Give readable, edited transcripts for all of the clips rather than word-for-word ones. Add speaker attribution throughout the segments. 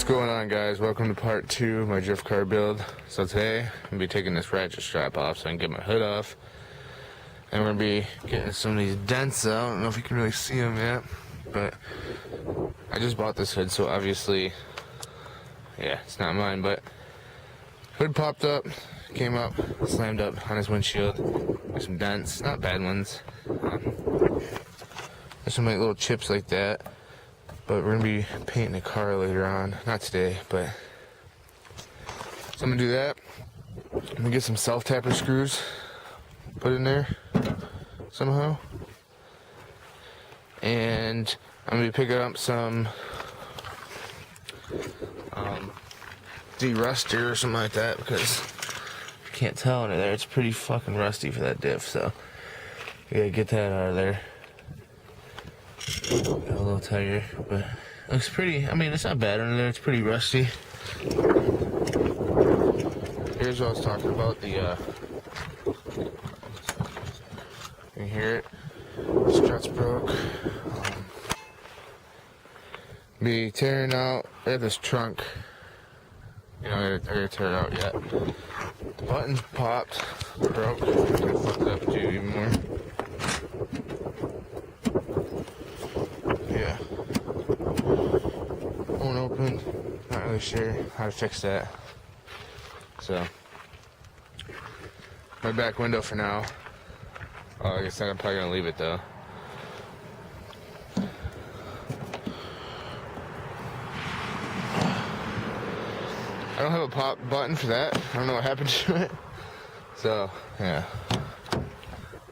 Speaker 1: What's going on, guys? Welcome to part 2 of my drift car build. So today I'm going to be taking this ratchet strap off so I can get my hood off, and we're going to be getting some of these dents out. I don't know if you can really see them yet, but I just bought this hood, so obviously, yeah, it's not mine, but hood popped up, came up, slammed up on his windshield. There's some dents, not bad ones. There's some like little chips like that. But we're gonna be painting the car later on. Not today, but so I'm gonna do that. I'm gonna get some self-tapper screws, put in there somehow. And I'm gonna be picking up some de-ruster or something like that, because you can't tell under there. It's pretty fucking rusty for that diff, so you gotta get that out of there. Got a little tighter, but it looks pretty. I mean, it's not bad under there. It's pretty rusty. Here's what I was talking about. The you can hear it. Struts broke. Be tearing out. I have this trunk. You know, I gotta tear it out yet. The button popped, broke. I'm gonna fuck it up too even more. Yeah. Won't open. Not really sure how to fix that. So, my back window for now. Oh, like I said, I'm probably gonna leave it though. I don't have a pop button for that. I don't know what happened to it. So, yeah.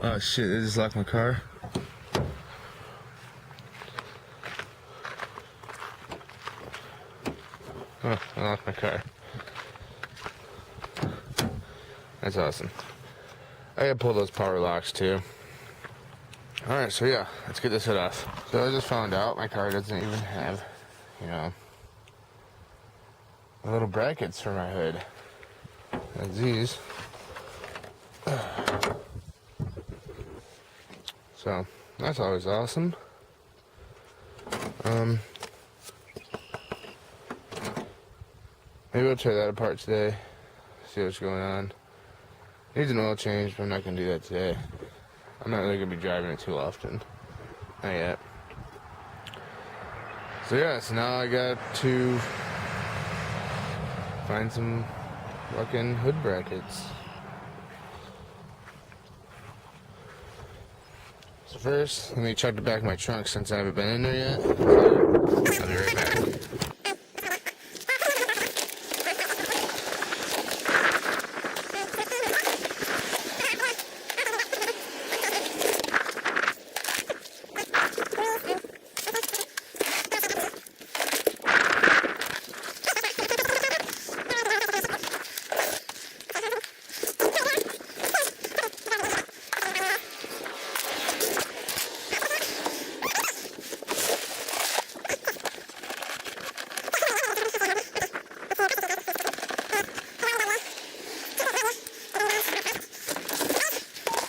Speaker 1: Oh shit, they just locked my car. Oh, I locked my car. That's awesome. I gotta pull those power locks too. Alright, so yeah, let's get this hood off. So I just found out my car doesn't even have, you know, the little brackets for my hood. That's these. So, that's always awesome. Maybe I'll tear that apart today, see what's going on. Needs an oil change, but I'm not going to do that today. I'm not really going to be driving it too often. Not yet. So yeah, so now I got to find some fucking hood brackets. So first, let me check the back of my trunk since I haven't been in there yet. I'll be right back.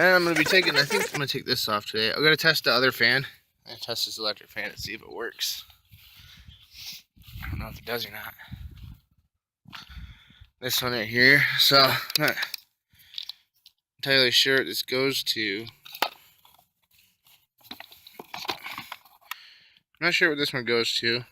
Speaker 1: And I'm going to be taking, I think I'm going to take this off today. I'm going to test the other fan. I'm going to test this electric fan and see if it works. I don't know if it does or not. This one right here. So, I'm not entirely sure what this goes to. I'm not sure what this one goes to.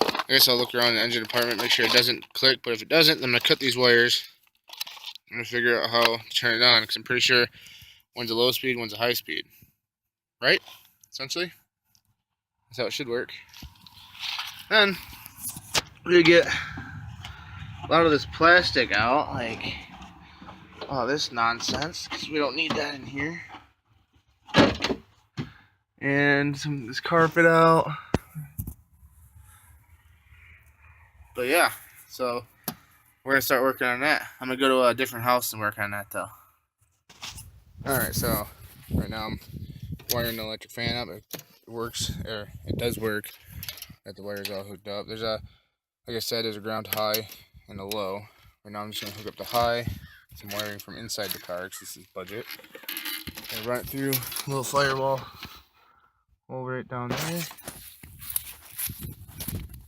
Speaker 1: I guess I'll look around the engine department, make sure it doesn't click. But if it doesn't, then I'm going to cut these wires. I'm going to figure out how to turn it on, because I'm pretty sure one's a low speed, one's a high speed. Right? Essentially. That's how it should work. Then, we're going to get a lot of this plastic out, like all this nonsense, because we don't need that in here. And some of this carpet out. But yeah, so we're going to start working on that. I'm going to go to a different house and work on that, though. Alright, so right now I'm wiring the electric fan up. It works, or it does work. Got the wires all hooked up. There's a, like I said, there's a ground high and a low. Right now I'm just going to hook up the high. Some wiring from inside the car, because this is budget. And run it through a little firewall over it down there.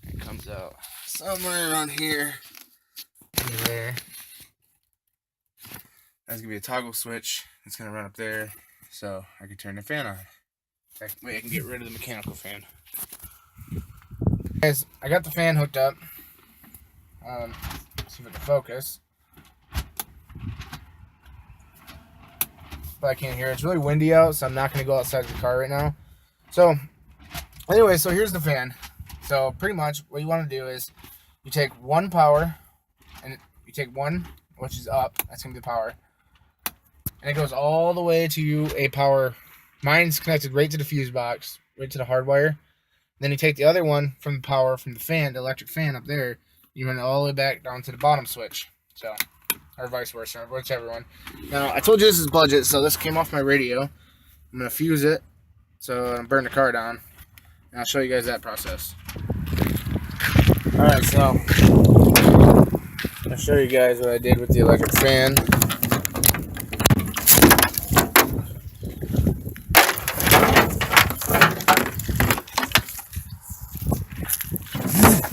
Speaker 1: It comes out. somewhere around here. There. That's gonna be a toggle switch. It's gonna run up there, so I can turn the fan on. Wait, I can get rid of the mechanical fan. Guys, I got the fan hooked up. See if it can focus. But I can't hear it. It's really windy out, so I'm not gonna go outside of the car right now. So, anyway, so here's the fan. So pretty much what you want to do is you take one power, and you take one, which is up. That's gonna be the power. And it goes all the way to a power. Mine's connected right to the fuse box, right to the hardwire. Then you take the other one from the power from the fan, the electric fan up there. You run it all the way back down to the bottom switch. So, or vice versa, whichever one. Now, I told you this is budget, so this came off my radio. I'm gonna fuse it, so I'm burn the car down, and I'll show you guys that process. All right, so I'll show you guys what I did with the electric fan.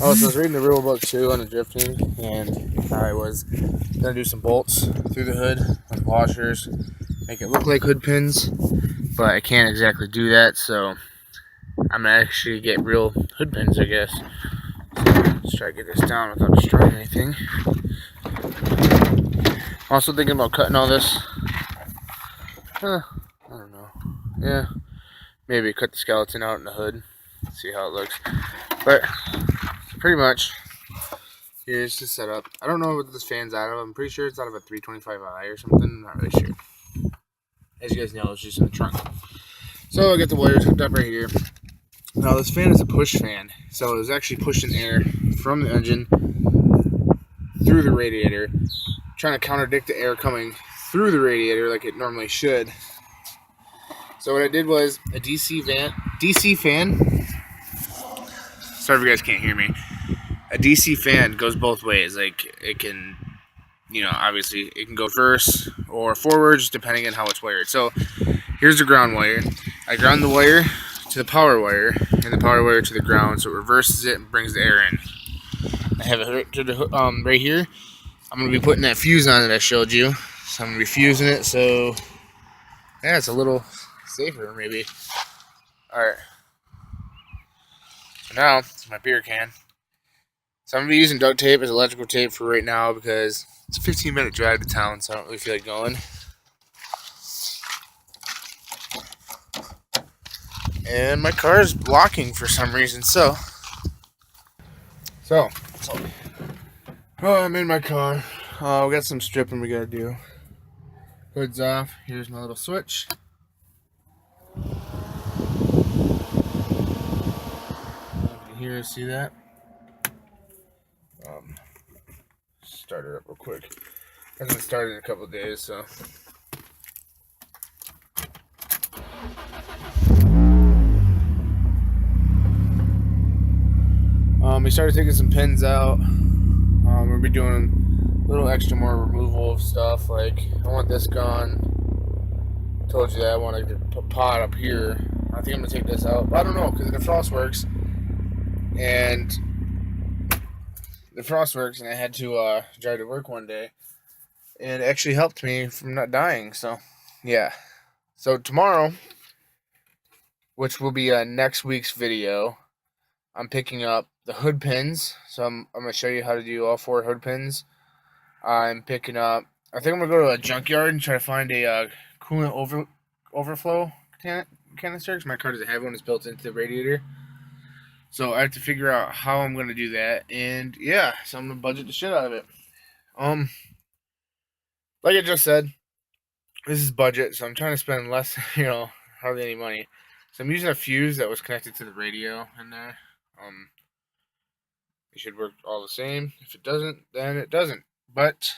Speaker 1: Oh, so I was reading the rule book too on the drifting, and I was gonna do some bolts through the hood with washers, make it look like hood pins, but I can't exactly do that, so I'm gonna actually get real hood pins, I guess. So let's try to get this down without destroying anything. I'm also thinking about cutting all this. I don't know. Yeah, maybe cut the skeleton out in the hood, see how it looks. But pretty much, here's the setup. I don't know what this fan's out of. I'm pretty sure it's out of a 325i or something. I'm not really sure. As you guys know, it's just in the trunk. So I got the wires hooked up right here. Now this fan is a push fan, so it was actually pushing air from the engine through the radiator, trying to contradict the air coming through the radiator like it normally should. So what I did was a DC fan. Sorry if you guys can't hear me. A DC fan goes both ways. Like, it can, obviously it can go reverse or forwards depending on how it's wired. So here's the ground wire. I ground the wire to the power wire and the power wire to the ground, so it reverses it and brings the air in. I have it right here. I'm going to be putting that fuse on that I showed you. So I'm going to be fusing it so, yeah, it's a little safer maybe. Alright. So now, it's my beer can. So I'm going to be using duct tape as electrical tape for right now because it's a 15-minute drive to town, so I don't really feel like going. And my car is blocking for some reason, so I'm in my car. We got some stripping we got to do. Hood's off. Here's my little switch. You can hear, see that? Start it up real quick. Hasn't started in a couple of days, so. We started taking some pins out. We'll be doing a little extra more removal of stuff. Like, I want this gone. Told you that I want to put pot up here. I think I'm gonna take this out. But I don't know because the frost works, and I had to drive to work one day, and it actually helped me from not dying. So, yeah. So tomorrow, which will be next week's video, I'm picking up the hood pins. So I'm going to show you how to do all 4 hood pins. I'm picking up, I think I'm going to go to a junkyard and try to find a coolant overflow canister, because my car doesn't have one. It's built into the radiator. So I have to figure out how I'm going to do that. And yeah, so I'm going to budget the shit out of it. Like I just said, this is budget, so I'm trying to spend less, hardly any money. So I'm using a fuse that was connected to the radio in there. It should work all the same. If it doesn't, then it doesn't. But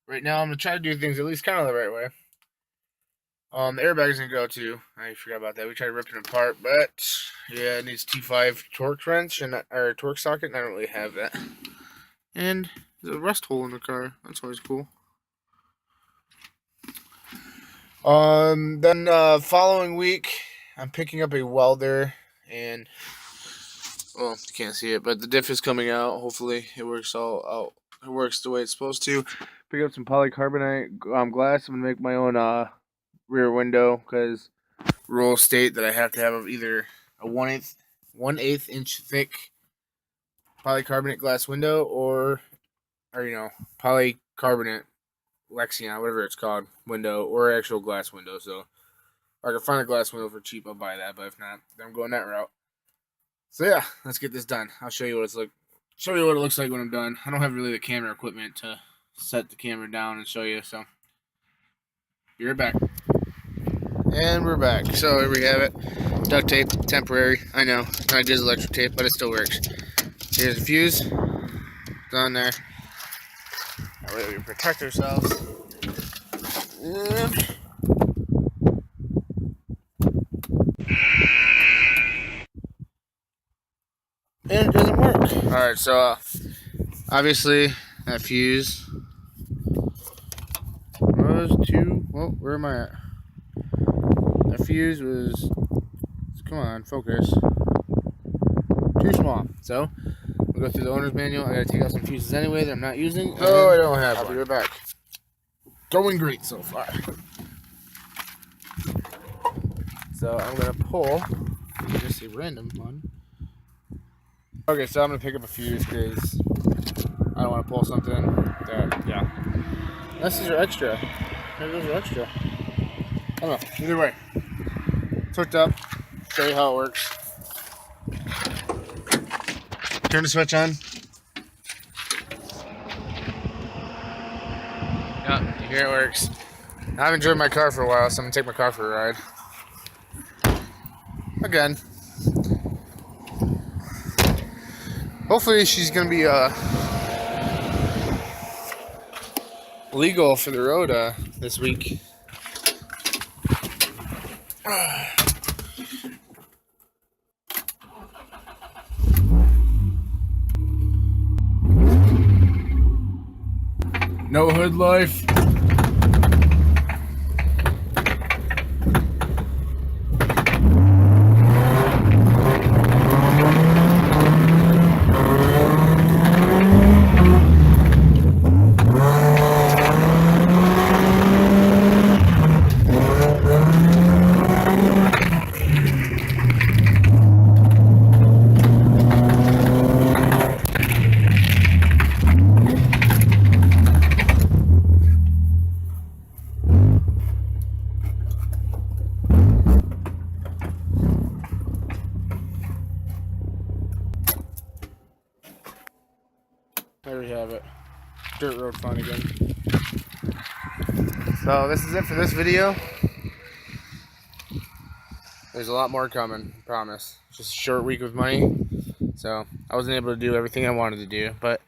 Speaker 1: right now I'm going to try to do things at least kind of the right way. The airbag's going to go too. I forgot about that. We tried ripping it apart, but yeah, it needs T5 torque wrench or torque socket, and I don't really have that. And there's a rust hole in the car. That's always cool. Then following week, I'm picking up a welder, and Well, you can't see it, but the diff is coming out. Hopefully it works all out. It works the way it's supposed to. Pick up some polycarbonate glass. I'm gonna make my own rear window because rules state that I have to have either a 1/8 inch thick polycarbonate glass window or polycarbonate Lexion, whatever it's called, window or actual glass window. So if I can find a glass window for cheap, I'll buy that. But if not, then I'm going that route. So yeah, let's get this done. I'll show you what it looks like when I'm done. I don't have really the camera equipment to set the camera down and show you, so be right back. And we're back. So here we have it. Duct tape, temporary. I know, not good as electric tape, but it still works. Here's the fuse. It's on there. That way we can protect ourselves. And it doesn't work. Alright, so obviously that fuse was too, well, where am I at? That fuse was, come on, focus, too small. So we'll go through the owner's manual. I gotta take out some fuses anyway that I'm not using. Oh, I don't have one. I'll be right back. Going great so far. So I'm gonna pull just a random one. Okay, so I'm gonna pick up a fuse because I don't want to pull something that, yeah. Unless these are extra. Maybe those are extra. I don't know. Either way, it's hooked up. Show you how it works. Turn the switch on. Yep, you hear it works. I haven't driven my car for a while, so I'm gonna take my car for a ride. Again. Hopefully she's gonna be legal for the road this week. No hood life. There we have it. Dirt road fun again. So this is it for this video. There's a lot more coming, I promise. Just a short week with money. So I wasn't able to do everything I wanted to do. But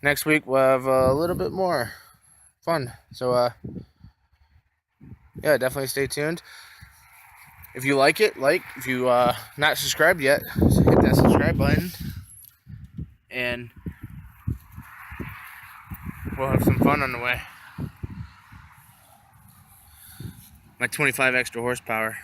Speaker 1: next week we'll have a little bit more fun. So yeah, definitely stay tuned. If you like it, if you not subscribed yet, hit that subscribe button. And we'll have some fun on the way. My 25 extra horsepower.